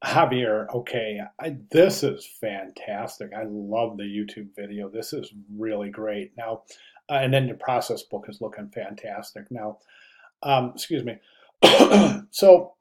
Javier, okay, this is fantastic. I love the YouTube video. This is really great. Now, and then your process book is looking fantastic. Now, excuse me. So,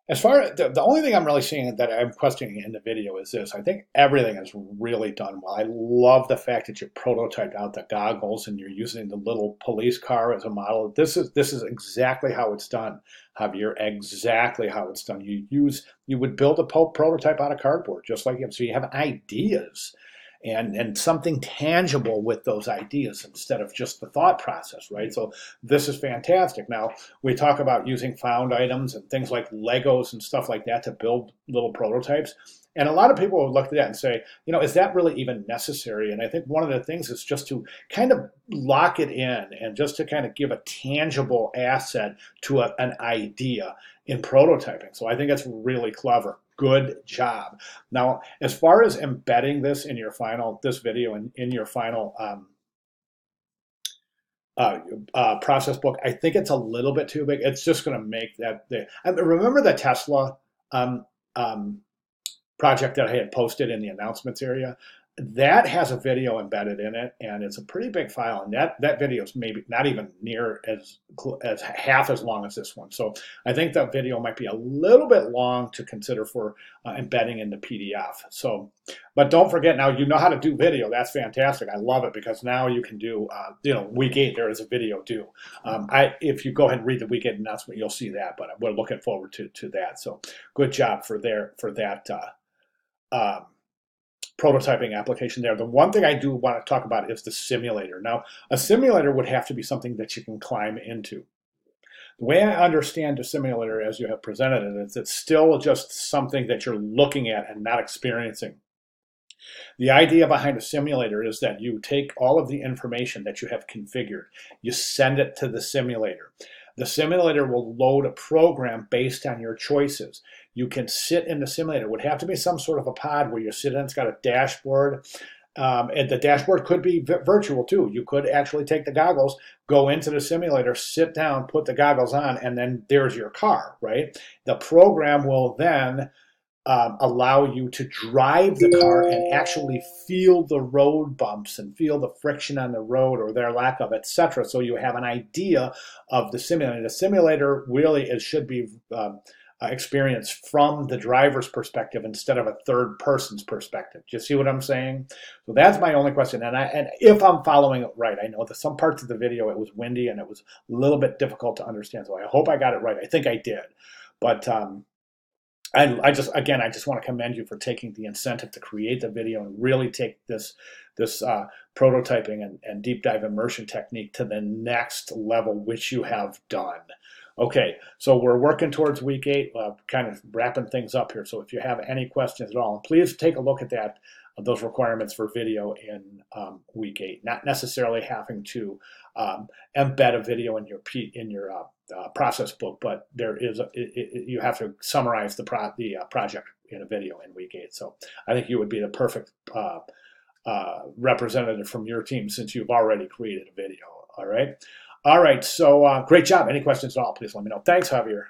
as far as the only thing I'm really seeing that I'm questioning in the video is this. I think everything is really done well. I love the fact that you prototyped out the goggles and you're using the little police car as a model. This is exactly how it's done, Javier. Exactly how it's done. You would build a prototype out of cardboard, just like him. So you have ideas and something tangible with those ideas instead of just the thought process, right? So this is fantastic. Now, we talk about using found items and things like Legos and stuff like that to build little prototypes. And a lot of people would look at that and say, is that really even necessary? And I think one of the things is just to kind of lock it in and just to kind of give a tangible asset to an idea in prototyping. So I think that's really clever. Good job. Now, as far as embedding this in your this video in your final process book, I think it's a little bit too big. It's just going to make that. Remember the Tesla project that I had posted in the announcements area? That has a video embedded in it, and it's a pretty big file. And that video is maybe not even near as half as long as this one. So I think that video might be a little bit long to consider for embedding in the PDF. So, but don't forget, now you know how to do video. That's fantastic. I love it because now you can do, week 8 there is a video due. If you go ahead and read the week 8 announcement, you'll see that. But we're looking forward to that. So good job for that. Prototyping application there. The one thing I do want to talk about is the simulator. Now, a simulator would have to be something that you can climb into. The way I understand the simulator as you have presented it is it's still just something that you're looking at and not experiencing. The idea behind a simulator is that you take all of the information that you have configured, you send it to the simulator. The simulator will load a program based on your choices. You can sit in the simulator. It would have to be some sort of a pod where you sit in. It's got a dashboard. And the dashboard could be virtual too. You could actually take the goggles, go into the simulator, sit down, put the goggles on, and then there's your car, right? The program will then allow you to drive the car and actually feel the road bumps and feel the friction on the road or their lack of, etc. So you have an idea of the simulator. The simulator really should be experienced from the driver's perspective instead of a third person's perspective. Do you see what I'm saying? So that's my only question. And if I'm following it right, I know that some parts of the video it was windy and it was a little bit difficult to understand. So I hope I got it right. I think I did. But I just want to commend you for taking the incentive to create the video and really take this prototyping and deep dive immersion technique to the next level, which you have done. Okay, so we're working towards week 8, kind of wrapping things up here. So if you have any questions at all, please take a look at those requirements for video in week 8. Not necessarily having to embed a video in your process book, but you have to summarize the project in a video in week 8. So I think you would be the perfect representative from your team since you've already created a video. All right. So great job. Any questions at all, please let me know. Thanks, Javier.